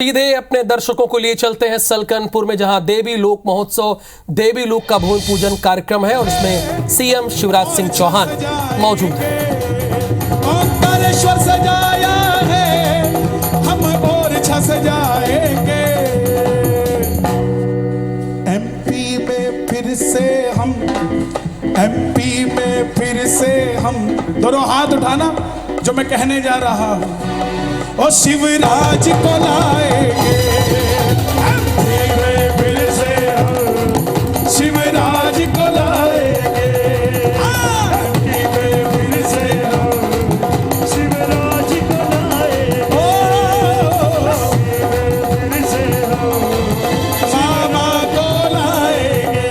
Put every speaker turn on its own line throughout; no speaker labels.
सीधे अपने दर्शकों को लिए चलते हैं सलकनपुर में, जहां देवी लोक महोत्सव देवी लोक का भूमि पूजन कार्यक्रम है और इसमें सीएम शिवराज सिंह चौहान मौजूद हैं।
ओंकारेश्वर सजाया है, हम और छस जाएंगे। एमपी में फिर से हम दोनों हाथ उठाना, जो मैं कहने जा रहा हूं। ओ शिवराज को लाएंगे, एमपी में फिर से हम शिवराज को लाएंगे। एमपी में फिर से हम शिवराज को लाएंगे। फिर से हम मामा को लाएंगे,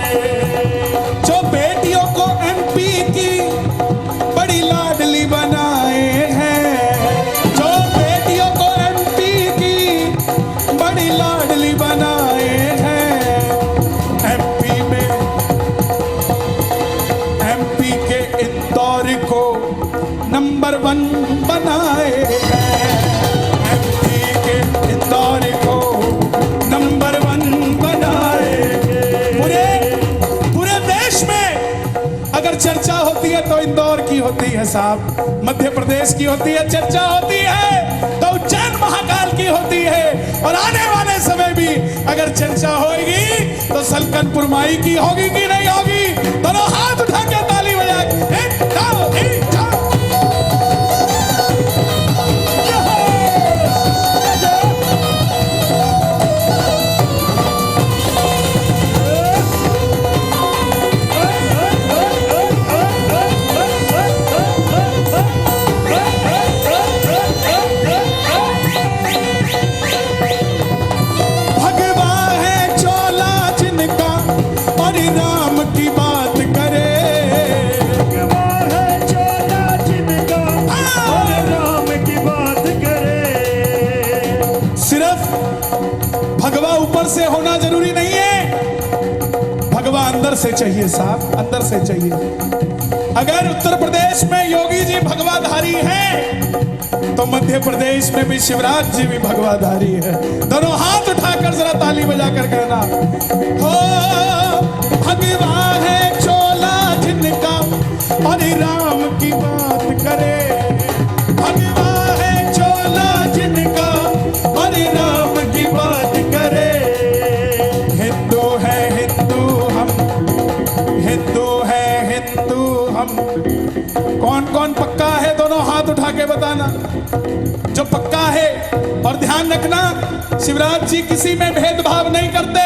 जो बेटियों को एमपी की बड़ी लाडली बनाए हैं। लाडली बनाए हैं एमपी के इंदौर को नंबर 1 बनाए हैं। एमपी के इंदौर को नंबर 1 बनाए। पूरे देश में अगर चर्चा होती है तो इंदौर की होती है साहब, मध्य प्रदेश की होती है, चर्चा होती है तो उज्जैन महाकाल की होती है, और आने वाले समय भी अगर चर्चा होगी तो सलकनपुर माई की होगी कि नहीं होगी। दोनों हाथ उठा के ताली बजा के भगवा ऊपर से होना जरूरी नहीं है, भगवा अंदर से चाहिए साहब, अंदर से चाहिए। अगर उत्तर प्रदेश में योगी जी भगवाधारी हैं तो मध्य प्रदेश में भी शिवराज जी भी भगवाधारी है। दोनों हाथ उठाकर जरा ताली बजाकर कहना, हो भगवा है चोला जिनका और राम की बात करे। भगवा है चोला जिनका और राम की बात करे। हिंदू है हिंदू हम, हिंदू है हिंदू हम। कौन कौन पक्का है दोनों हाथ उठा के बताना, जो पक्का है। और ध्यान रखना, शिवराज जी किसी में भेदभाव नहीं करते,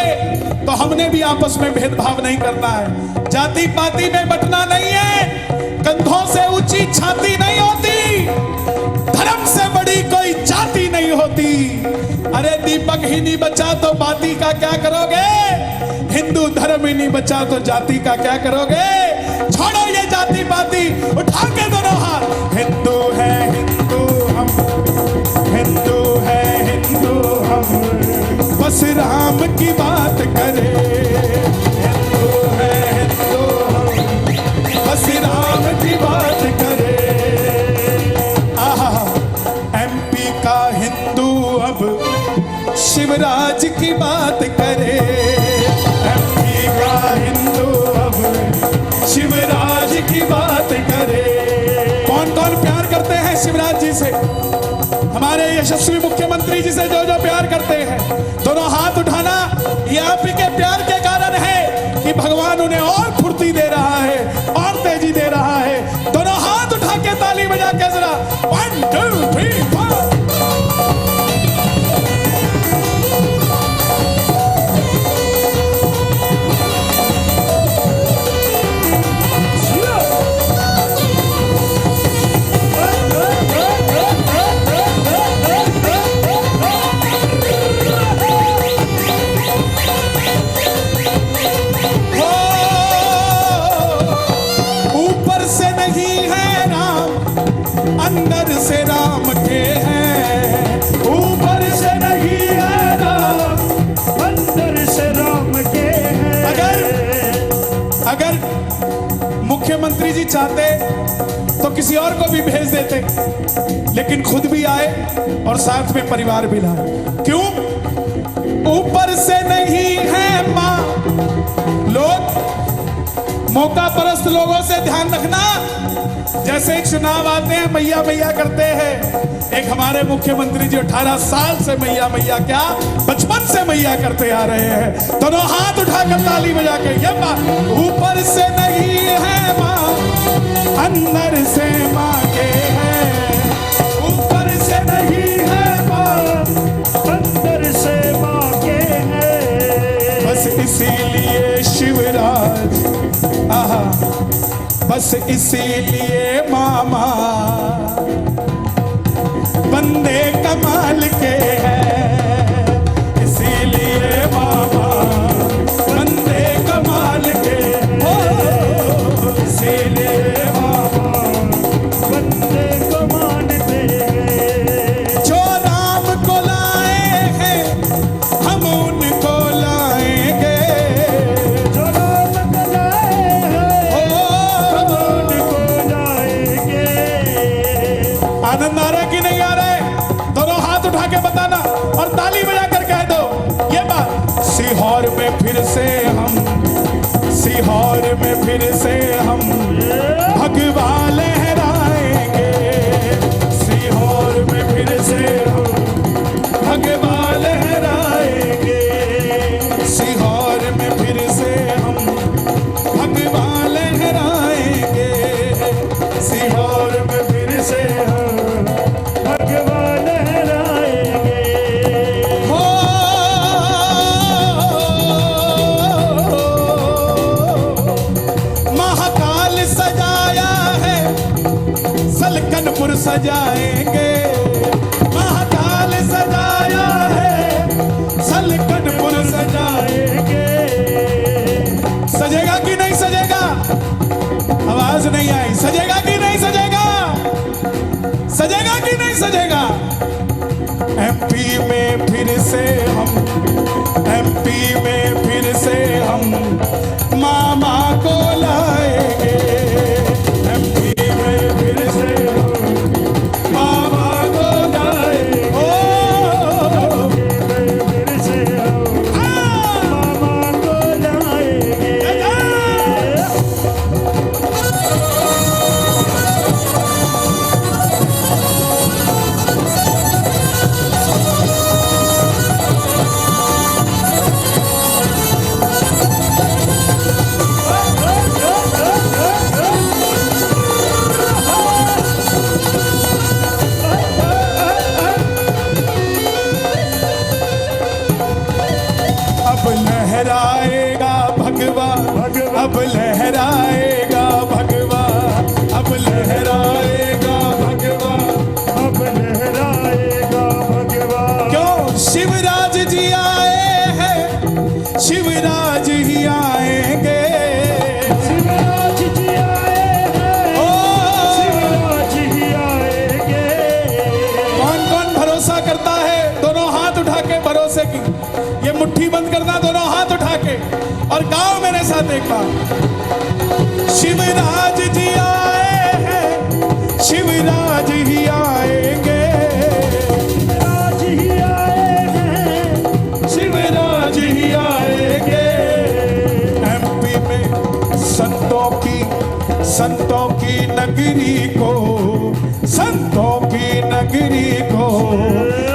तो हमने भी आपस में भेदभाव नहीं करना है। जाति पाति में बंटना नहीं है, कंधों से ऊंची छाती नहीं होती, धर्म से बड़ी कोई जाति नहीं होती। अरे दीपक ही नहीं बचा तो बाती का क्या करोगे, हिंदू धर्म ही नहीं बचा तो जाति का क्या करोगे। छोड़ो ये जाति पाति, उठा के दोनों हाथ। हिंदू है हिंदू हम, हिंदू है हिंदू हम, बस राम की बात करे। हिंदू है हिंदू हम, बस राम की बात करे। एमपी का हिंदू अब शिवराज की बात करे। एमपी का हिंदू अब शिवराज की बात करे। कौन कौन प्यार करते हैं शिवराज जी से, हमारे यशस्वी मुख्यमंत्री जी से जो जो प्यार करते हैं, दोनों हाथ उठाना। ये आप ही के प्यार के कारण है कि भगवान उन्हें और फुर्ती दे रहा है और तेजी दे रहा है। दोनों हाथ उठा के ताली बजा के जरा 1 2 3 4। अंदर से राम के हैं, ऊपर से नहीं है राम, अंदर से राम के हैं। अगर मुख्यमंत्री जी चाहते तो किसी और को भी भेज देते, लेकिन खुद भी आए और साथ में परिवार भी लाए। क्यों? मौका परस्त लोगों से ध्यान रखना। जैसे एक चुनाव आते हैं मैया मैया करते हैं, एक हमारे मुख्यमंत्री जी 18 साल से मैया मैया क्या बचपन से मैया करते आ रहे हैं। दोनों हाथ उठाकर ताली बजा के ये बात, ऊपर से नहीं है माँ अंदर से माँ के है, ऊपर से नहीं है माँ
अंदर से माँ के है।
बस इसीलिए शिवराज, आहा बस इसीलिए मामा बंदे कमाल के हैं, इसीलिए मामा बंदे कमाल के हो, इसीलिए मामा
बंदे कमान दे
जो राम को लाए हैं हम उनको लाएंगे,
जो राम लाए हैं हम उनको लाएंगे।
आनंद आ रहा है कि नहीं आ रहा है? दोनों हाथ उठा के बताना और ताली बजा कर कह दो ये बात। सीहोर में फिर से हम, सीहोर में फिर से हम भगवा लहराएंगे, सीहोर में फिर से हम भगवा लहराएंगे, सीहोर में फिर से हम भगवा लहराएंगे, सीहोर में फिर से हम
भगवान लहराएंगे।
हो। महाकाल सजाया है सलकनपुर सजाएंगे, महाकाल सजाया है सलकनपुर सजाएंगे। सजेगा कि नहीं सजेगा? आवाज नहीं आई। सजेगा कि नहीं सजेगा? सजेगा कि नहीं सजेगा? एमपी में फिर से हम, एमपी में फिर से हम मामा को लाएंगे, एमपी में फिर से हम मामा को लाएंगे। ओ,
फिर से हम मामा को लाएंगे।
अब लहराएगा भगवा, अब लहराएगा भगवा, अब लहराएगा भगवा,
अब लहराएगा भगवान।
क्यों शिवराज जी आए हैं, शिवराज ही आएंगे।
शिवराज जी आए हैं,
ओ,
शिवराज ही आएंगे।
कौन कौन भरोसा करता है? दोनों हाथ उठा के भरोसे की ये मुट्ठी बंद करना, दोनों हाथ उठा के और गाओ मेरे साथ एक बार। शिवराज जी आए हैं, शिवराज ही आएंगे,
शिवराज ही आए हैं,
शिवराज ही आएंगे। एमपी में संतों की नगरी को, संतों की नगरी को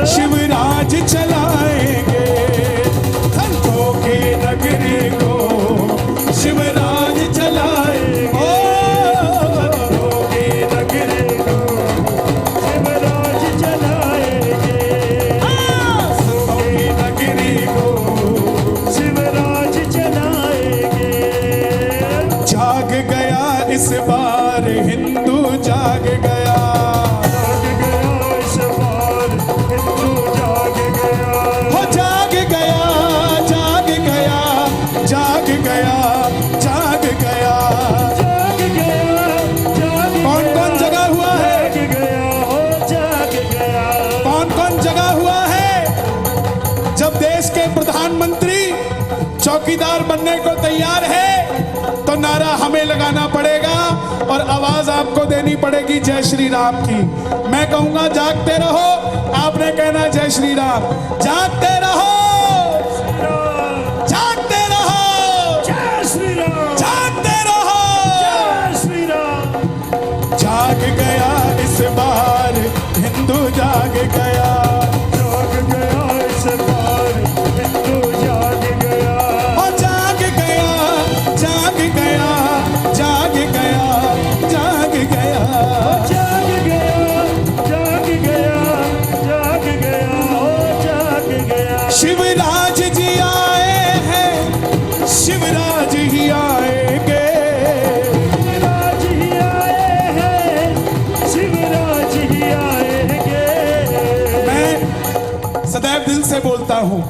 शिवराज चलाएंगे, संतों की नगरी को शिवराज चलाएंगे।
संतों की नगरी को शिवराज चलाएंगे।
संतों की नगरी को
शिवराज चलाएंगे।
जाग गया इस बार हिंदू, जाग गया,
जाग गया इस बार हिंदू, जाग गया।
हो जाग गया, जाग गया, जाग गया, जाग गया।
जाग गया, जाग
कौन कौन जगा हुआ है?
जाग गया, हो जाग गया।
कौन कौन जगा हुआ है? जब देश के प्रधानमंत्री चौकीदार बनने को तैयार है तो नारा हमें लगाना पड़ेगा और आवाज आपको देनी पड़ेगी जय श्री राम की। मैं कहूंगा जागते रहो, आपने कहना जय श्री राम। जागते रहो, जागते रहो,
जय श्री राम।
जागते रहो। हूं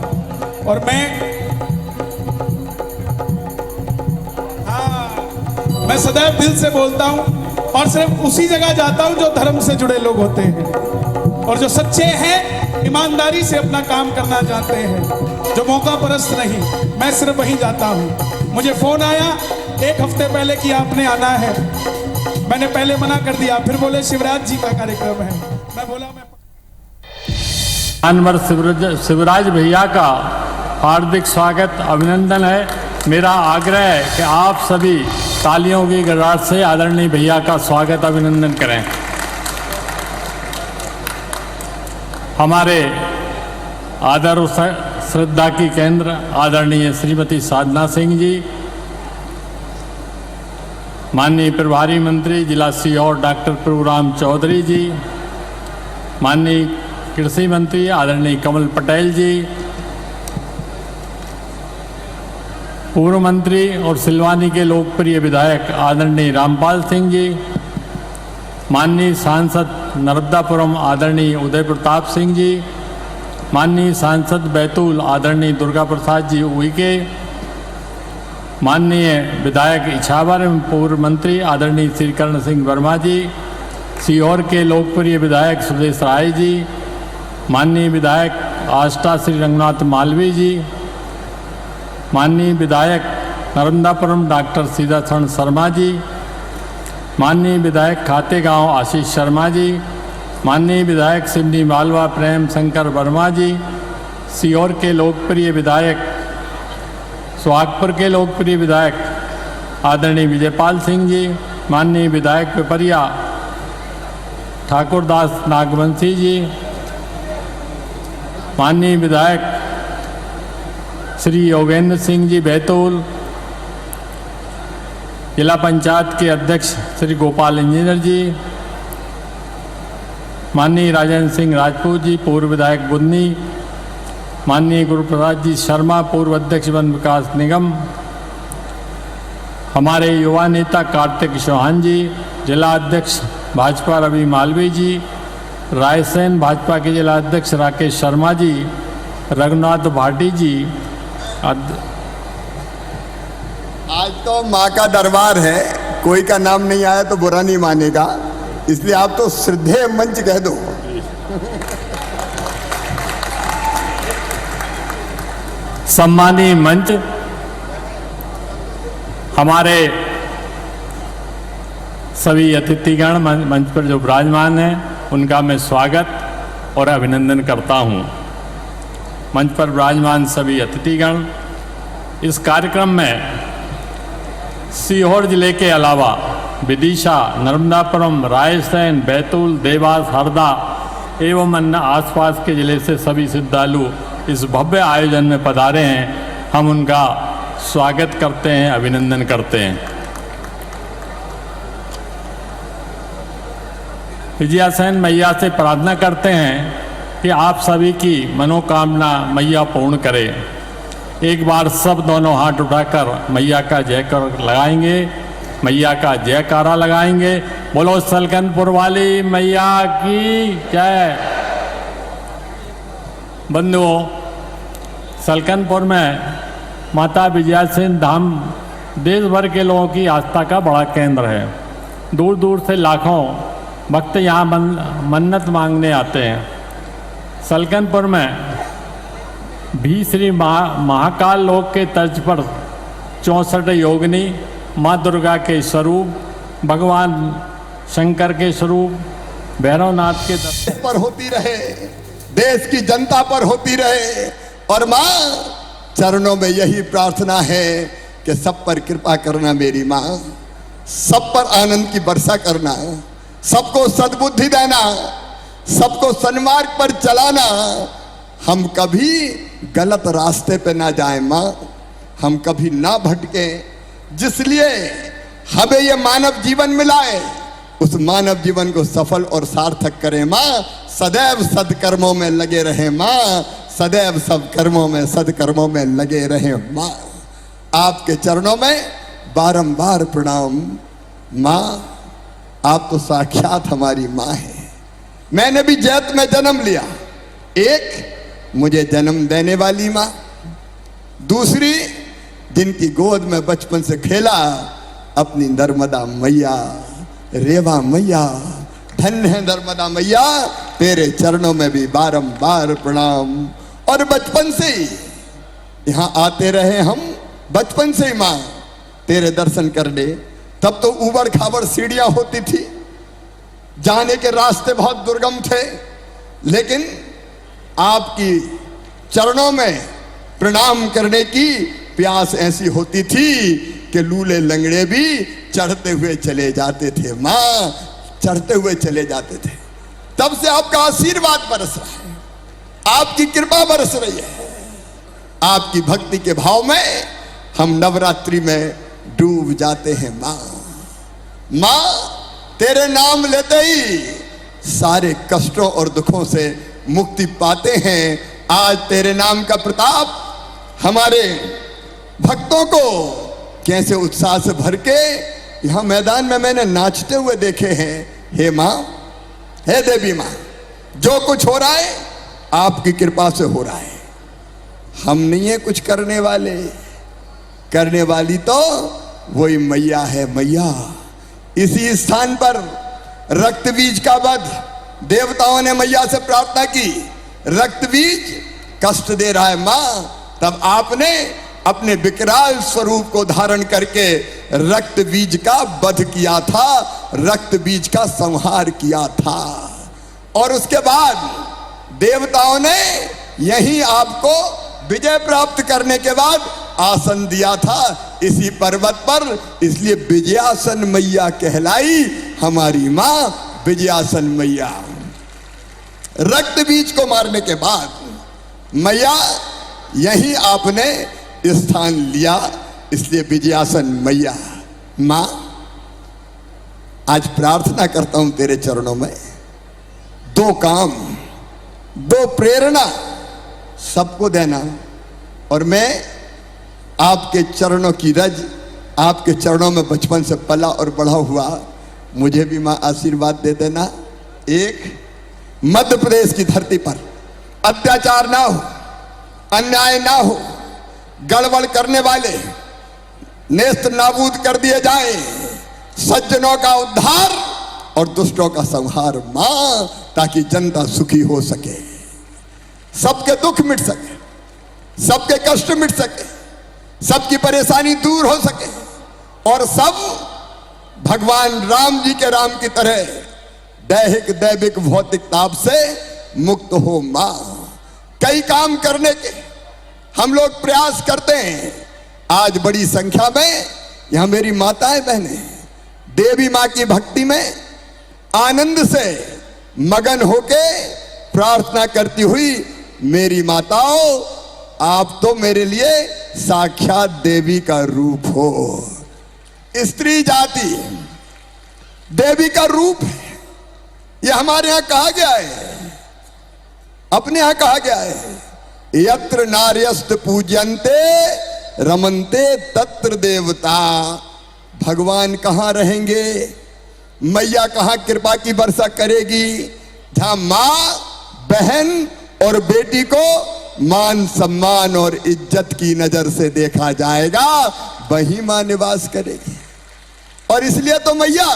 और मैं सदैव दिल से बोलता हूं और सिर्फ उसी जगह जाता हूं जो धर्म से जुड़े लोग होते हैं और जो सच्चे हैं, ईमानदारी से अपना काम करना जानते हैं, जो मौका परस्त नहीं। मैं सिर्फ वहीं जाता हूं। मुझे फोन आया 1 हफ्ते पहले कि आपने आना है। मैंने पहले मना कर दिया, फिर बोले शिवराज जी का कार्यक्रम है। मैं बोला मैं
अनवर शिवराज भैया का हार्दिक स्वागत अभिनंदन है। मेरा आग्रह है कि आप सभी तालियों की गड़गड़ाहट से आदरणीय भैया का स्वागत अभिनंदन करें। हमारे आदर और श्रद्धा की केंद्र आदरणीय श्रीमती साधना सिंह जी, माननीय प्रभारी मंत्री जिला सीहोर डॉक्टर प्रभुराम चौधरी जी, माननीय कृषि मंत्री आदरणीय कमल पटेल जी, पूर्व मंत्री और सिलवानी के लोकप्रिय विधायक आदरणीय रामपाल सिंह जी, माननीय सांसद नर्मदापुरम आदरणीय उदय प्रताप सिंह जी, माननीय सांसद बैतूल आदरणीय दुर्गा प्रसाद जी उइके, माननीय विधायक इछावर एवं पूर्व मंत्री आदरणीय श्री कर्ण सिंह वर्मा जी, सीहोर के लोकप्रिय विधायक सुदेश राय जी, माननीय विधायक आष्टा श्री रंगनाथ मालवीय जी, माननीय विधायक नर्मदापुरम डॉक्टर सीताचरण शर्मा जी, माननीय विधायक खातेगांव आशीष शर्मा जी, माननीय विधायक सिवनी मालवा प्रेम शंकर वर्मा जी, सीहोर के लोकप्रिय विधायक सुहागपुर के लोकप्रिय विधायक आदरणीय विजयपाल सिंह जी, माननीय विधायक पिपरिया ठाकुरदास नागवंशी जी, माननीय विधायक श्री योगेंद्र सिंह जी बैतूल, जिला पंचायत के अध्यक्ष श्री गोपाल इंजीनियर जी, माननीय राजेंद्र सिंह राजपूत जी पूर्व विधायक बुन्नी, माननीय गुरुप्रसाद जी शर्मा पूर्व अध्यक्ष वन विकास निगम, हमारे युवा नेता कार्तिक चौहान जी, जिला अध्यक्ष भाजपा रवि मालवीय जी, रायसेन भाजपा के जिला अध्यक्ष राकेश शर्मा जी, रघुनाथ भाटी जी।
आज तो माँ का दरबार है, कोई का नाम नहीं आया तो बुरा नहीं मानेगा, इसलिए आप तो श्रद्धेय मंच कह दो।
सम्मानीय मंच, हमारे सभी अतिथिगण मंच पर जो विराजमान हैं उनका मैं स्वागत और अभिनंदन करता हूं। मंच पर विराजमान सभी अतिथिगण, इस कार्यक्रम में सीहोर जिले के अलावा विदिशा, नर्मदापुरम, रायसेन, बैतूल, देवास, हरदा एवं अन्य आसपास के जिले से सभी श्रद्धालु इस भव्य आयोजन में पधारे हैं। हम उनका स्वागत करते हैं, अभिनंदन करते हैं। विजयासेन मैया से प्रार्थना करते हैं कि आप सभी की मनोकामना मैया पूर्ण करे। एक बार सब दोनों हाथ उठाकर मैया का जयकार लगाएंगे, मैया का जयकारा लगाएंगे। बोलो सलकनपुर वाली मैया की जय। बंधुओं, सलकनपुर में माता विजयासेन धाम देश भर के लोगों की आस्था का बड़ा केंद्र है। दूर दूर से लाखों भक्त यहाँ मन्नत मांगने आते हैं। सलकनपुर में भी श्री महाकाल लोक के तर्ज पर 64 योगिनी, माँ दुर्गा के स्वरूप, भगवान शंकर के स्वरूप, भैरवनाथ के दर्शन
पर होती रहे, देश की जनता पर होती रहे। और माँ चरणों में यही प्रार्थना है कि सब पर कृपा करना मेरी माँ, सब पर आनंद की वर्षा करना, सबको सद्बुद्धि देना, सबको सन्मार्ग पर चलाना। हम कभी गलत रास्ते पे ना जाएं माँ, हम कभी ना भटके। जिसलिए हमें ये मानव जीवन मिला है, उस मानव जीवन को सफल और सार्थक करें माँ। सदैव सदकर्मों में लगे रहें माँ, सदैव सब कर्मों में सदकर्मों में लगे रहें माँ। आपके चरणों में बारंबार प्रणाम माँ। आप तो साक्षात हमारी माँ है। मैंने भी जैत में जन्म लिया, एक मुझे जन्म देने वाली माँ, दूसरी जिनकी गोद में बचपन से खेला अपनी नर्मदा मैया, रेवा मैया। धन्य है नर्मदा मैया, तेरे चरणों में भी बारंबार प्रणाम। और बचपन से ही यहाँ आते रहे हम, बचपन से ही माँ तेरे दर्शन करने। तब तो ऊबड़ खाबड़ सीढ़ियां होती थी, जाने के रास्ते बहुत दुर्गम थे, लेकिन आपकी चरणों में प्रणाम करने की प्यास ऐसी होती थी कि लूले लंगड़े भी चढ़ते हुए चले जाते थे माँ, चढ़ते हुए चले जाते थे। तब से आपका आशीर्वाद बरस रहा है, आपकी कृपा बरस रही है। आपकी भक्ति के भाव में हम नवरात्रि में डूब जाते हैं माँ। माँ तेरे नाम लेते ही सारे कष्टों और दुखों से मुक्ति पाते हैं। आज तेरे नाम का प्रताप हमारे भक्तों को कैसे उत्साह से भर के यहाँ मैदान में मैंने नाचते हुए देखे हैं। हे माँ, हे देवी माँ, जो कुछ हो रहा है आपकी कृपा से हो रहा है। हम नहीं है कुछ करने वाले, करने वाली तो वही मैया है मैया। इसी स्थान पर रक्त बीज का वध देवताओं ने मैया से प्रार्थना की, रक्त बीज कष्ट दे रहा है माँ। तब आपने अपने विकराल स्वरूप को धारण करके रक्त बीज का वध किया था, रक्त बीज का संहार किया था। और उसके बाद देवताओं ने यही आपको विजय प्राप्त करने के बाद आसन दिया था इसी पर्वत पर, इसलिए विजयासन मैया कहलाई हमारी माँ, विजयासन मैया। रक्त बीज को मारने के बाद मैया यही आपने स्थान लिया, इसलिए विजयासन मैया। माँ आज प्रार्थना करता हूं तेरे चरणों में, दो काम, दो प्रेरणा सबको देना। और मैं आपके चरणों की रज, आपके चरणों में बचपन से पला और बढ़ा हुआ, मुझे भी माँ आशीर्वाद दे देना। एक, मध्य प्रदेश की धरती पर अत्याचार ना हो, अन्याय ना हो, गड़बड़ करने वाले नेस्त नाबूद कर दिए जाए, सज्जनों का उद्धार और दुष्टों का संहार मां, ताकि जनता सुखी हो सके, सबके दुख मिट सके, सबके कष्ट मिट सके, सबकी परेशानी दूर हो सके और सब भगवान राम जी के राम की तरह दैहिक दैविक भौतिक ताप से मुक्त हो मां। कई काम करने के हम लोग प्रयास करते हैं। आज बड़ी संख्या में यहां मेरी माताएं बहनें देवी मां की भक्ति में आनंद से मगन होके प्रार्थना करती हुई, मेरी माताओं आप तो मेरे लिए साक्षात देवी का रूप हो। स्त्री जाति देवी का रूप है, यह हमारे यहां कहा गया है, अपने यहां कहा गया है, यत्र नार्यस्त पूज्यन्ते रमन्ते तत्र देवता। भगवान कहां रहेंगे, मैया कहां कृपा की वर्षा करेगी, जहां मां बहन और बेटी को मान सम्मान और इज्जत की नजर से देखा जाएगा, वही मां निवास करेगी। और इसलिए तो मैया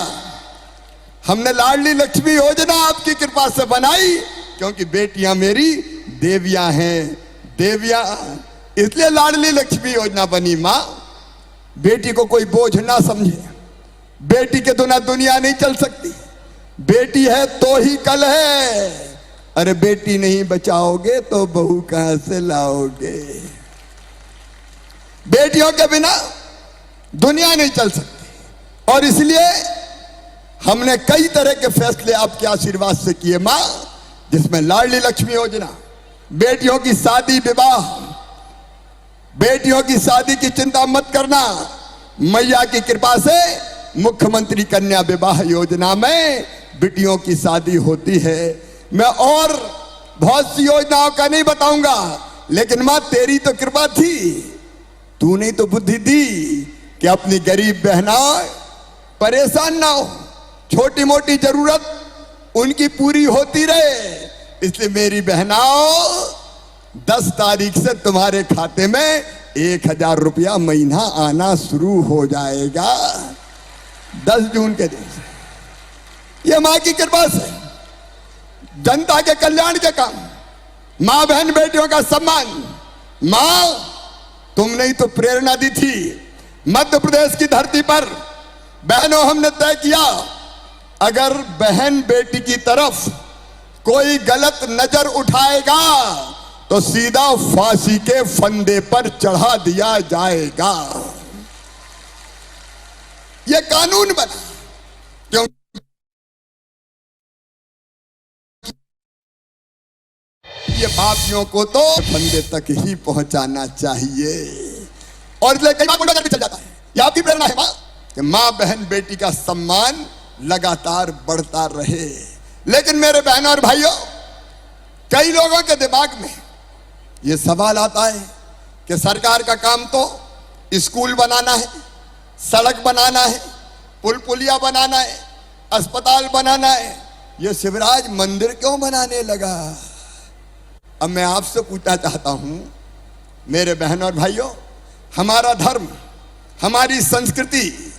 हमने लाडली लक्ष्मी योजना आपकी कृपा से बनाई, क्योंकि बेटियां मेरी देवियां हैं, देवियां, इसलिए लाडली लक्ष्मी योजना बनी। मां बेटी को कोई बोझ ना समझे, बेटी के बिना दुनिया नहीं चल सकती, बेटी है तो ही कल है, अरे बेटी नहीं बचाओगे तो बहू कहां से लाओगे। बेटियों के बिना दुनिया नहीं चल सकती। और इसलिए हमने कई तरह के फैसले आपके आशीर्वाद से किए मां, जिसमें लाडली लक्ष्मी योजना, बेटियों की शादी विवाह, बेटियों की शादी की चिंता मत करना, मैया की कृपा से मुख्यमंत्री कन्या विवाह योजना में बेटियों की शादी होती है। मैं और बहुत सी योजनाओं का नहीं बताऊंगा, लेकिन मां तेरी तो कृपा थी, तूने तो बुद्धि दी कि अपनी गरीब बहनाएं परेशान ना हो, छोटी मोटी जरूरत उनकी पूरी होती रहे। इसलिए मेरी बहनाओं 10 तारीख से तुम्हारे खाते में 1000 रुपया महीना आना शुरू हो जाएगा। 10 जून के दिन से। ये मां की कृपा से जनता के कल्याण के काम, मां बहन बेटियों का सम्मान। मां, तुमने ही तो प्रेरणा दी थी। मध्य प्रदेश की धरती पर बहनों, हमने तय किया अगर बहन बेटी की तरफ कोई गलत नजर उठाएगा तो सीधा फांसी के फंदे पर चढ़ा दिया जाएगा। यह कानून बना क्यों? ये पापियों को तो फंदे तक ही पहुंचाना चाहिए। और इसलिए कई बार गुंडागर्दी चल जाता है। यह आपकी प्रेरणा है मां, कि मां बहन बेटी का सम्मान लगातार बढ़ता रहे। लेकिन मेरे बहनों और भाइयों, कई लोगों के दिमाग में यह सवाल आता है कि सरकार का काम तो स्कूल बनाना है, सड़क बनाना है, पुल पुलिया बनाना है, अस्पताल बनाना है, यह शिवराज मंदिर क्यों बनाने लगा? अब मैं आपसे पूछना चाहता हूं मेरे बहनों और भाइयों, हमारा धर्म, हमारी संस्कृति,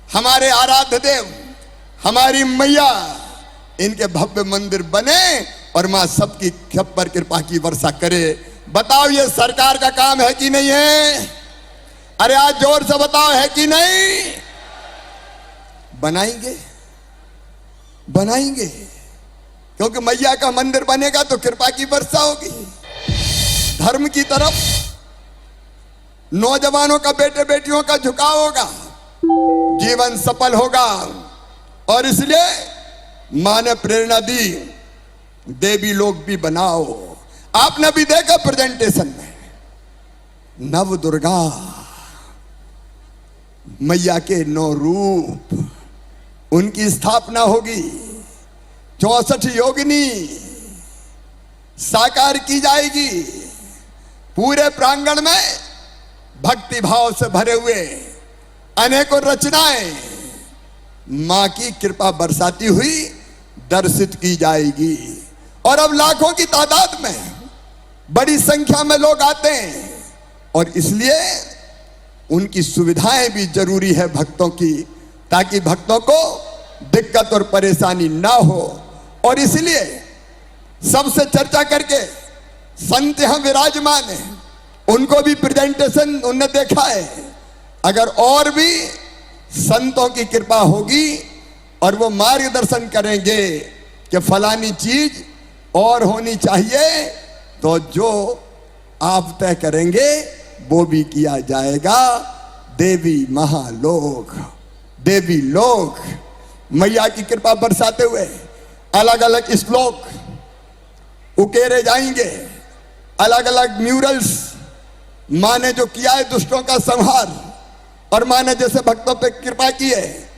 हमारे आराध्य देव, हमारी मैया, इनके भव्य मंदिर बने और मां सबकी सब पर कृपा की वर्षा करे। बताओ ये सरकार का काम है कि नहीं है? अरे आज जोर से बताओ, है कि नहीं? बनाएंगे, बनाएंगे, क्योंकि मैया का मंदिर बनेगा तो कृपा की वर्षा होगी। धर्म की तरफ नौजवानों का, बेटे बेटियों का झुकाव होगा, जीवन सफल होगा। और इसलिए मां ने प्रेरणा दी, देवी लोग भी बनाओ। आपने भी देखा प्रेजेंटेशन में, नव दुर्गा मैया के 9 रूप, उनकी स्थापना होगी। 64 योगिनी साकार की जाएगी। पूरे प्रांगण में भक्ति भाव से भरे हुए अनेकों रचनाएं मां की कृपा बरसाती हुई दर्शित की जाएगी। और अब लाखों की तादाद में, बड़ी संख्या में लोग आते हैं और इसलिए उनकी सुविधाएं भी जरूरी है भक्तों की, ताकि भक्तों को दिक्कत और परेशानी ना हो। और इसलिए सबसे चर्चा करके संत यहां विराजमान है, उनको भी प्रेजेंटेशन उन्होंने देखा है। अगर और भी संतों की कृपा होगी और वो मार्गदर्शन करेंगे कि फलानी चीज और होनी चाहिए, तो जो आप तय करेंगे वो भी किया जाएगा। देवी महालोक, देवी लोक मैया की कृपा बरसाते हुए अलग अलग श्लोक उकेरे जाएंगे, अलग अलग म्यूरल्स। मां ने जो किया है दुष्टों का संहार, और मां ने जैसे भक्तों पे कृपा की है,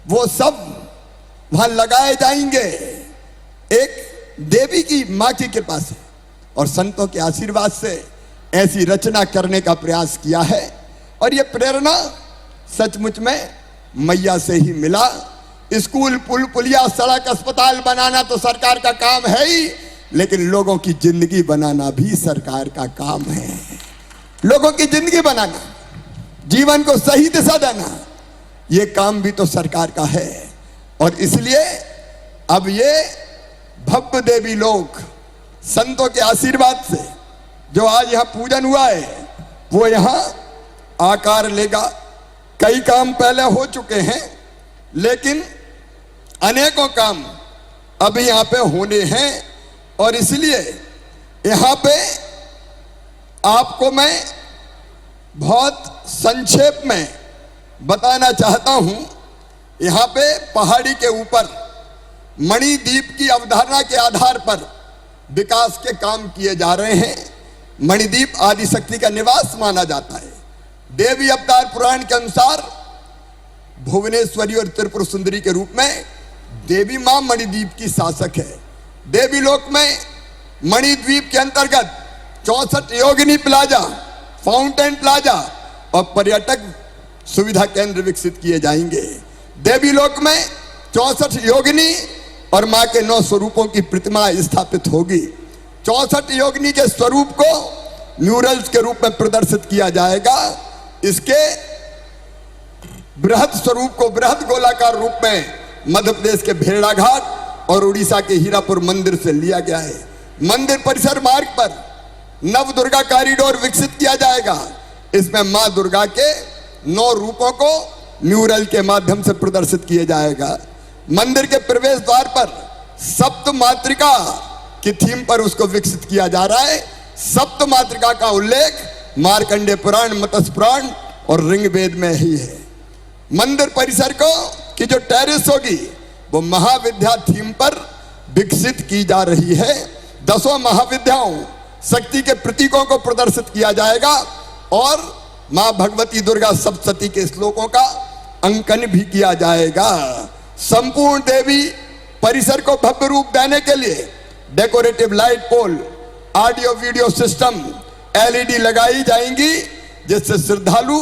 वो सब वहां लगाए जाएंगे। एक देवी की, मां की कृपा से और संतों के आशीर्वाद से ऐसी रचना करने का प्रयास किया है। और ये प्रेरणा सचमुच में मैया से ही मिला। स्कूल, पुल पुलिया, सड़क, अस्पताल बनाना तो सरकार का काम है ही, लेकिन लोगों की जिंदगी बनाना भी सरकार का काम है। लोगों की जिंदगी बनाना, जीवन को सही दिशा देना, ये काम भी तो सरकार का है। और इसलिए अब ये भव्य देवी लोक संतों के आशीर्वाद से जो आज यहां पूजन हुआ है, वो यहां आकार लेगा। कई काम पहले हो चुके हैं, लेकिन अनेकों काम अभी यहां पे होने हैं। और इसलिए यहां पे आपको मैं बहुत संक्षेप में बताना चाहता हूं। यहां पे पहाड़ी के ऊपर मणिद्वीप की अवधारणा के आधार पर विकास के काम किए जा रहे हैं। मणिद्वीप आदिशक्ति का निवास माना जाता है। देवी अवतार पुराण के अनुसार भुवनेश्वरी और त्रिपुर सुंदरी के रूप में देवी मां मणिद्वीप की शासक है। देवी लोक में मणिद्वीप के अंतर्गत 64 योगिनी प्लाजा, फाउंटेन प्लाजा और पर्यटक सुविधा केंद्र विकसित किए जाएंगे। देवी लोक में 64 योगिनी और मां के 9 स्वरूपों की प्रतिमा स्थापित होगी। 64 योगिनी के स्वरूप को म्यूरल्स के रूप में प्रदर्शित किया जाएगा। इसके बृहद स्वरूप को बृहद गोलाकार रूप में मध्य प्रदेश के भेड़ा घाट और उड़ीसा के हीरापुर मंदिर से लिया गया है। मंदिर परिसर मार्ग पर नव दुर्गा कॉरिडोर विकसित किया जाएगा। इसमें मां दुर्गा के 9 रूपों को म्यूरल के माध्यम से प्रदर्शित किया जाएगा। मंदिर के प्रवेश द्वार पर सप्त मातृका की थीम पर उसको विकसित किया जा रहा है। सप्त मातृका का उल्लेख मार्कंडेय पुराण, मत्स्य पुराण और ऋग्वेद में ही है। मंदिर परिसर को की जो टेरेस होगी वो महाविद्या थीम पर विकसित की जा रही है। 10 महाविद्याओं शक्ति के प्रतीकों को प्रदर्शित किया जाएगा और मां भगवती दुर्गा सप्तशती के श्लोकों का अंकन भी किया जाएगा। संपूर्ण देवी परिसर को भव्य रूप देने के लिए decorative light pole, audio video system, LED लगाई जाएंगी, जिससे श्रद्धालु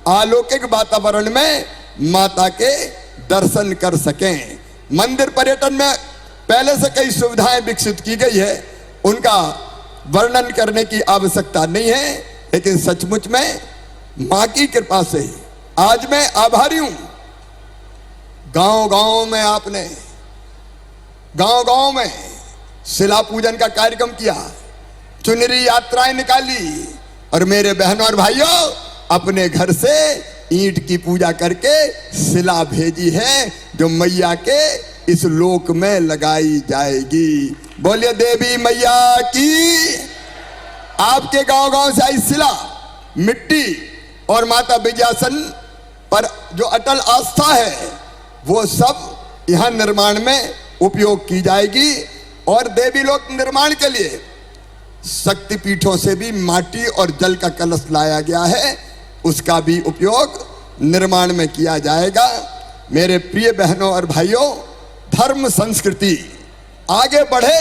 अलौकिक वातावरण में माता के दर्शन कर सकें। मंदिर पर्यटन में पहले से कई सुविधाएं विकसित की गई है, उनका वर्णन करने की आवश्यकता नहीं है, लेकिन सचमुच में मां की कृपा से आज मैं आभारी हूं। गांव-गांव में आपने गांव-गांव में शिला पूजन का कार्यक्रम किया, चुनरी यात्राएं निकाली और मेरे बहनों और भाइयों अपने घर से ईंट की पूजा करके शिला भेजी है, जो मैया के इस लोक में लगाई जाएगी। बोलिए देवी मैया की। आपके गांव-गांव से आई शिला, मिट्टी और माता विजयासन पर जो अटल आस्था है वो सब यहां निर्माण में उपयोग की जाएगी। और देवी लोक निर्माण के लिए शक्तिपीठों से भी माटी और जल का कलश लाया गया है, उसका भी उपयोग निर्माण में किया जाएगा। मेरे प्रिय बहनों और भाइयों, धर्म संस्कृति आगे बढ़े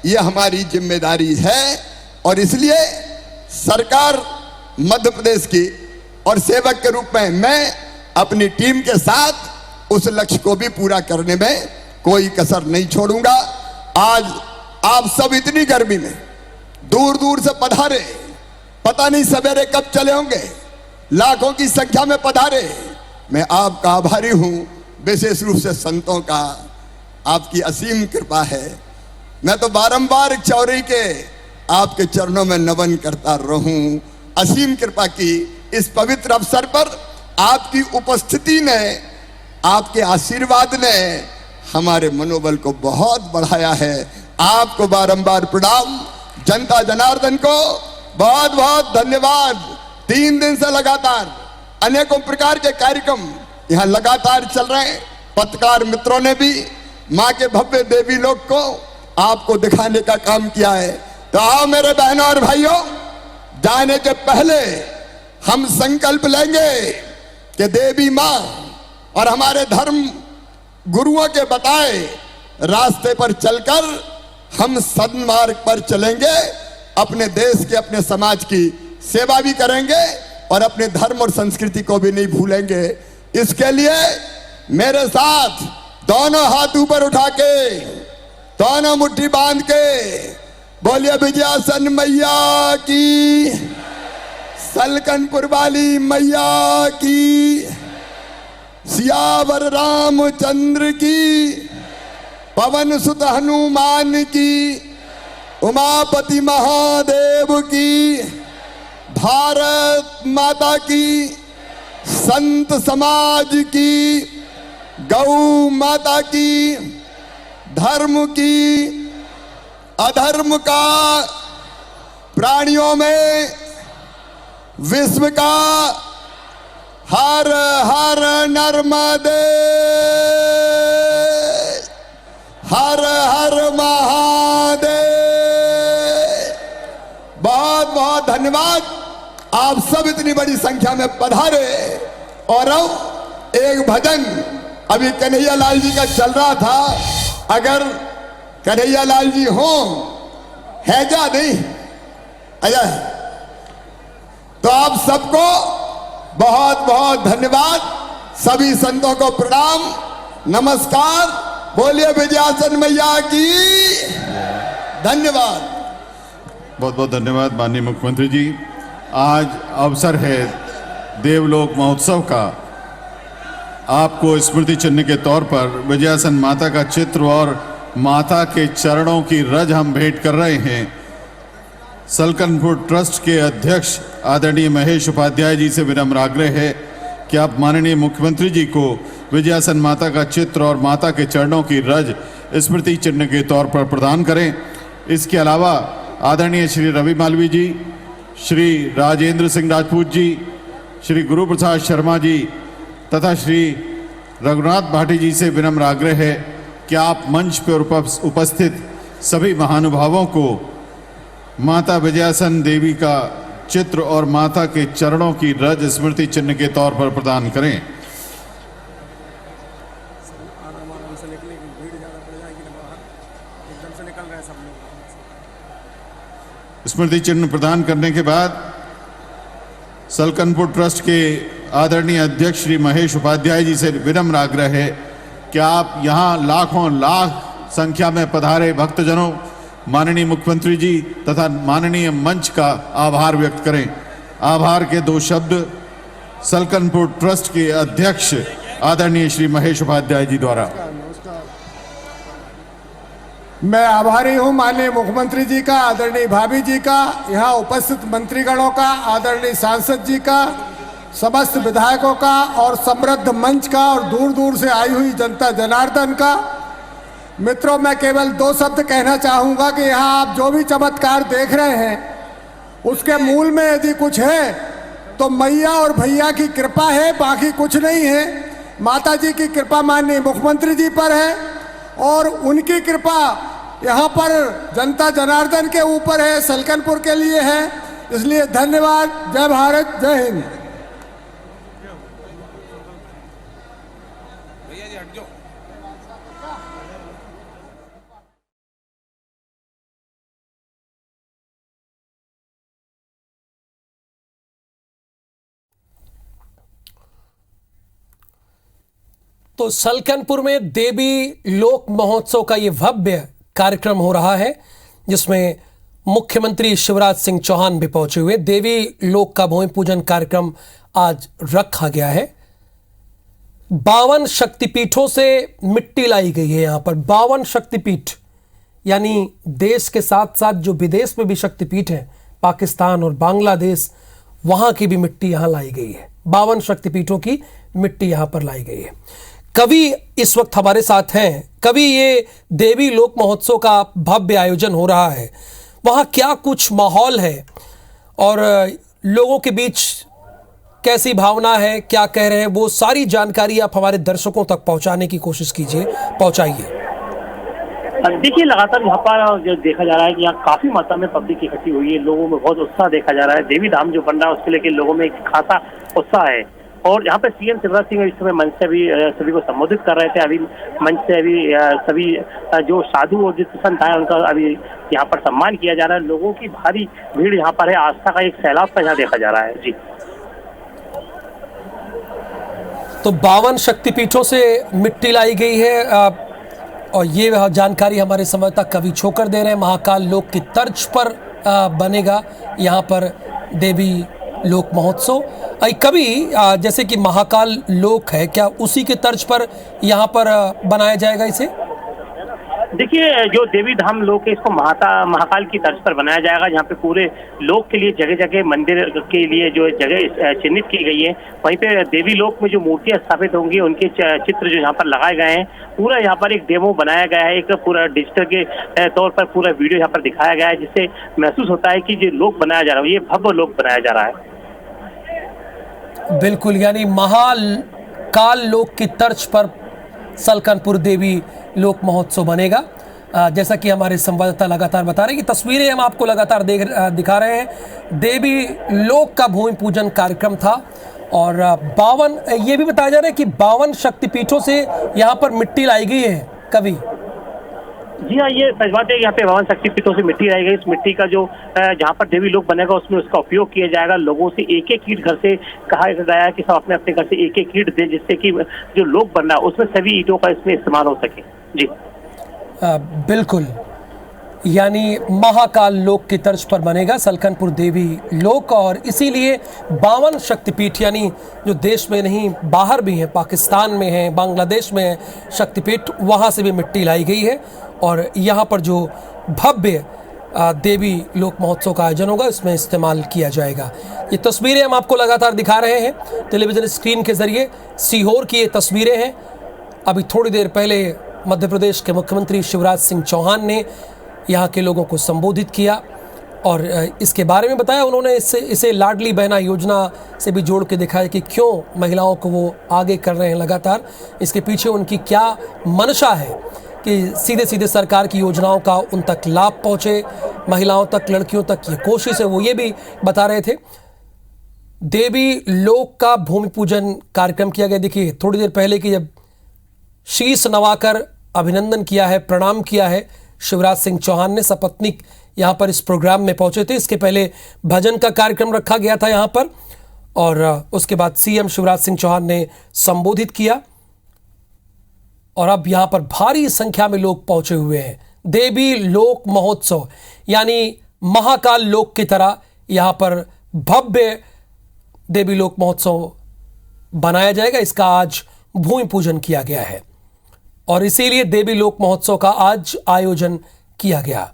ये हमारी जिम्मेदारी है और इसलिए सरकार मध्य प्रदेश की और सेवक के रूप में मैं अपनी टीम के साथ उस लक्ष्य को भी पूरा करने में कोई कसर नहीं छोड़ूंगा। आज आप सब इतनी गर्मी में दूर दूर से पधारे, पता नहीं सवेरे कब चले होंगे, लाखों की संख्या में पधारे, मैं आपका आभारी हूं। विशेष रूप से संतों का आपकी असीम कृपा है। मैं तो बारंबार चौरी के आपके चरणों में नमन करता रहूं। असीम कृपा की इस पवित्र अवसर पर आपकी उपस्थिति ने, आपके आशीर्वाद ने हमारे मनोबल को बहुत बढ़ाया है। आपको बारंबार प्रणाम। जनता जनार्दन को बहुत बहुत धन्यवाद। 3 दिन से लगातार अनेकों प्रकार के कार्यक्रम यहाँ लगातार चल रहे हैं। पत्रकार मित्रों ने भी माँ के भव्य देवी लोक को आपको दिखाने का काम किया है। तो आओ मेरे बहनों और भाइयों, जाने के पहले हम संकल्प लेंगे कि देवी माँ और हमारे धर्म गुरुओं के बताए रास्ते पर चलकर हम सन्मार्ग पर चलेंगे। अपने देश के, अपने समाज की सेवा भी करेंगे और अपने धर्म और संस्कृति को भी नहीं भूलेंगे। इसके लिए मेरे साथ दोनों हाथ ऊपर उठा के, दोनों मुट्ठी बांध के बोलिए विजयासन मैया की, सलकनपुर वाली मैया की, सियावर रामचंद्र की, पवन सुत हनुमान की, उमापति महादेव की, भारत माता की, संत समाज की, गौ माता की, धर्म की, अधर्म का, प्राणियों में, विश्व का, हर हर नर्मदे, हर हर महादेव। बहुत बहुत धन्यवाद। आप सब इतनी बड़ी संख्या में पधारे। और अब एक भजन अभी कन्हैया लाल जी का चल रहा था, अगर कन्हैया लाल जी हो, है क्या नहीं? अया, तो आप सबको बहुत बहुत धन्यवाद। सभी संतों को प्रणाम, नमस्कार। बोलिए विजयासन मैया की। धन्यवाद।
बहुत बहुत धन्यवाद माननीय मुख्यमंत्री जी। आज अवसर है देवलोक महोत्सव का। आपको स्मृति चिन्ह के तौर पर विजयासन माता का चित्र और माता के चरणों की रज हम भेंट कर रहे हैं। सलकनपुर ट्रस्ट के अध्यक्ष आदरणीय महेश उपाध्याय जी से विनम्र आग्रह है कि आप माननीय मुख्यमंत्री जी को विजयासन माता का चित्र और माता के चरणों की रज स्मृति चिन्ह के तौर पर प्रदान करें। इसके अलावा आदरणीय श्री रवि मालवी जी, श्री राजेंद्र सिंह राजपूत जी, श्री गुरु प्रसाद शर्मा जी तथा श्री रघुनाथ भाटी जी से विनम्र आग्रह है कि आप मंच पर उपस्थित सभी महानुभावों को माता विजयासन देवी का चित्र और माता के चरणों की रज स्मृति चिन्ह के तौर पर प्रदान करें। स्मृति चिन्ह प्रदान करने के बाद सलकनपुर ट्रस्ट के आदरणीय अध्यक्ष श्री महेश उपाध्याय जी से विनम्र आग्रह है कि आप यहाँ लाखों लाख संख्या में पधारे भक्तजनों, माननीय मुख्यमंत्री जी तथा माननीय मंच का आभार व्यक्त करें। आभार के दो शब्द सलकनपुर ट्रस्ट के अध्यक्ष आदरणीय श्री महेश उपाध्याय जी द्वारा।
मैं आभारी हूं माननीय मुख्यमंत्री जी का, आदरणीय भाभी जी का, यहाँ उपस्थित मंत्रीगणों का, आदरणीय सांसद जी का, समस्त विधायकों का और समृद्ध मंच का और दूर दूर से आई हुई जनता जनार्दन का। मित्रों, मैं केवल दो शब्द कहना चाहूँगा कि यहाँ आप जो भी चमत्कार देख रहे हैं उसके मूल में यदि कुछ है तो मैया और भैया की कृपा है, बाकी कुछ नहीं है। माता जी की कृपा माननीय मुख्यमंत्री जी पर है और उनकी कृपा यहाँ पर जनता जनार्दन के ऊपर है, सलकनपुर के लिए है। इसलिए धन्यवाद। जय भारत, जय हिंद।
तो सलकनपुर में देवी लोक महोत्सव का ये भव्य कार्यक्रम हो रहा है, जिसमें मुख्यमंत्री शिवराज सिंह चौहान भी पहुंचे हुए। देवी लोक का भूमि पूजन कार्यक्रम आज रखा गया है। 52 शक्तिपीठों से मिट्टी लाई गई है यहाँ पर। 52 शक्तिपीठ, यानी देश के साथ साथ जो विदेश में भी शक्तिपीठ हैं, पाकिस्तान और बांग्लादेश, वहां की भी मिट्टी यहाँ लाई गई है। 52 शक्तिपीठों की मिट्टी यहाँ पर लाई गई है। कवि इस वक्त हमारे साथ हैं। कवि, ये देवी लोक महोत्सव का भव्य आयोजन हो रहा है, वहाँ क्या कुछ माहौल है और लोगों के बीच कैसी भावना है, क्या कह रहे हैं, वो सारी जानकारी आप हमारे दर्शकों तक पहुँचाने की कोशिश कीजिए, पहुँचाइए।
देखिए, लगातार यहाँ पर जो देखा जा रहा है कि यहाँ काफी मात्रा में पब्लिक इकट्ठी हुई है। लोगों में बहुत उत्साह देखा जा रहा है। देवी धाम जो बन रहा है उसके लेकर लोगों में एक खासा उत्साह है। और यहाँ पे सीएम शिवराज सिंह इस समय मंच से भी सभी को संबोधित कर रहे थे। अभी मंच से अभी सभी जो साधु और जित संत आए उनका अभी यहाँ पर सम्मान किया जा रहा है। लोगों की भारी भीड़ यहाँ पर है। आस्था का एक सैलाब का यहाँ देखा जा रहा है। जी,
तो 52 शक्तिपीठों से मिट्टी लाई गई है और ये जानकारी हमारे संवाददाता कवि छोकर दे रहे हैं। महाकाल लोक की तर्ज पर बनेगा यहाँ पर देवी लोक महोत्सव। कवि, जैसे कि महाकाल लोक है, क्या उसी के तर्ज पर यहाँ पर बनाया जाएगा इसे?
देखिए, जो देवी धाम लोक है इसको महाकाल की तर्ज पर बनाया जाएगा। यहाँ पे पूरे लोक के लिए जगह जगह मंदिर के लिए जो जगह चिन्हित की गई है, वहीं पे देवी लोक में जो मूर्तियां स्थापित होंगी उनके चित्र जो यहाँ पर लगाए गए हैं। पूरा यहाँ पर एक डेमो बनाया गया है, एक पूरा डिजिटल के तौर पर पूरा वीडियो यहाँ पर दिखाया गया है, जिससे महसूस होता है कि जो लोक बनाया जा रहा है ये भव्य लोक बनाया जा रहा है।
बिल्कुल, यानी महाकाल लोक की तर्ज पर सलकनपुर देवी लोक महोत्सव बनेगा। जैसा कि हमारे संवाददाता लगातार बता रहे हैं कि तस्वीरें हम आपको लगातार दिखा रहे हैं। देवी लोक का भूमि पूजन कार्यक्रम था और 52, ये भी बताया जा रहा है कि 52 शक्तिपीठों से यहाँ पर मिट्टी लाई गई है। कवि,
जी हाँ, ये सच बात है। यहाँ पे 52 शक्तिपीठों से मिट्टी लाई गई। इस मिट्टी का जो जहाँ पर देवी लोक बनेगा उसमें उसका उपयोग किया जाएगा। लोगों से एक एक ईंट घर से कहा गया है कि सब अपने अपने घर से एक एक ईंट दें, जिससे कि जो लोक बन रहा है उसमें सभी ईंटों का इसमें इस्तेमाल हो सके। जी
बिल्कुल, यानी महाकाल लोक की तर्ज पर बनेगा सलकनपुर देवी लोक, और इसीलिए 52 शक्तिपीठ, यानी जो देश में नहीं बाहर भी हैं, पाकिस्तान में हैं, बांग्लादेश में हैं शक्तिपीठ, वहाँ से भी मिट्टी लाई गई है। और यहाँ पर जो भव्य देवी लोक महोत्सव का आयोजन होगा इसमें इस्तेमाल किया जाएगा। ये तस्वीरें हम आपको लगातार दिखा रहे हैं टेलीविज़न स्क्रीन के ज़रिए। सीहोर की ये तस्वीरें हैं। अभी थोड़ी देर पहले मध्य प्रदेश के मुख्यमंत्री शिवराज सिंह चौहान ने यहाँ के लोगों को संबोधित किया और इसके बारे में बताया। उन्होंने इसे लाडली बहना योजना से भी जोड़ के दिखाया कि क्यों महिलाओं को वो आगे कर रहे हैं लगातार। इसके पीछे उनकी क्या मंशा है कि सीधे सीधे सरकार की योजनाओं का उन तक लाभ पहुँचे, महिलाओं तक, लड़कियों तक ये कोशिश है, वो ये भी बता रहे थे। देवी लोक का भूमि पूजन कार्यक्रम किया गया। देखिए थोड़ी देर पहले कि जब शीश नवाकर अभिनंदन किया है, प्रणाम किया है शिवराज सिंह चौहान ने, सपत्नीक यहाँ पर इस प्रोग्राम में पहुंचे थे। इसके पहले भजन का कार्यक्रम रखा गया था यहाँ पर और उसके बाद सीएम शिवराज सिंह चौहान ने संबोधित किया और अब यहाँ पर भारी संख्या में लोग पहुंचे हुए हैं। देवी लोक महोत्सव यानी महाकाल लोक की तरह यहाँ पर भव्य देवी लोक महोत्सव बनाया जाएगा। इसका आज भूमि पूजन किया गया है और इसीलिए देवी लोक महोत्सव का आज आयोजन किया गया।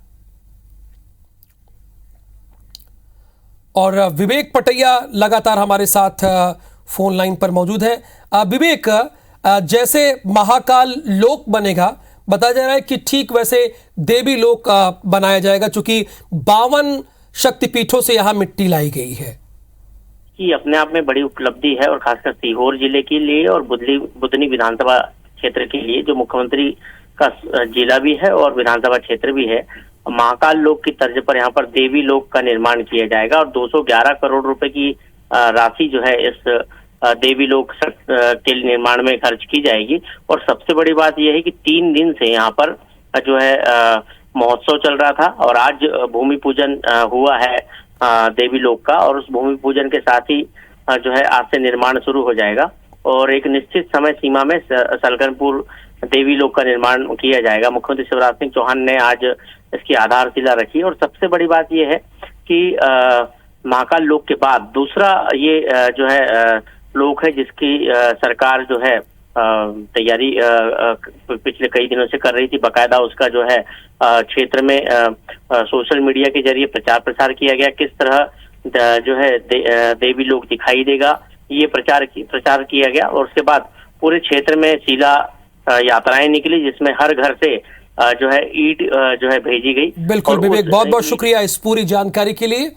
और विवेक पटैया लगातार हमारे साथ फोन लाइन पर मौजूद है। विवेक, जैसे महाकाल लोक बनेगा, बताया जा रहा है कि ठीक वैसे देवी लोक बनाया जाएगा, चूंकि 52 शक्तिपीठों से यहां मिट्टी लाई गई है।
ये अपने आप में बड़ी उपलब्धि है और खासकर सीहोर जिले के लिए और बुधनी विधानसभा क्षेत्र के लिए, जो मुख्यमंत्री का जिला भी है और विधानसभा क्षेत्र भी है। महाकाल लोक की तर्ज पर यहाँ पर देवी लोक का निर्माण किया जाएगा और 211 करोड़ रुपए की राशि जो है इस देवी लोक के निर्माण में खर्च की जाएगी। और सबसे बड़ी बात यह है कि 3 दिन से यहाँ पर जो है महोत्सव चल रहा था और आज भूमि पूजन हुआ है देवी लोक का, और उस भूमि पूजन के साथ ही जो है आज से निर्माण शुरू हो जाएगा और एक निश्चित समय सीमा में सलकनपुर देवी लोक का निर्माण किया जाएगा। मुख्यमंत्री शिवराज सिंह चौहान ने आज इसकी आधारशिला रखी और सबसे बड़ी बात यह है कि महाकाल लोक के बाद दूसरा ये जो है लोक है जिसकी सरकार जो है तैयारी पिछले कई दिनों से कर रही थी। बाकायदा उसका जो है क्षेत्र में सोशल मीडिया के जरिए प्रचार प्रसार किया गया, किस तरह जो है देवी लोक दिखाई देगा, ये प्रचार किया गया। और उसके बाद पूरे क्षेत्र में शिला यात्राएं निकली जिसमें हर घर से जो है ईंट जो है भेजी गई।
बिल्कुल विवेक, बहुत बहुत शुक्रिया इस पूरी जानकारी के लिए।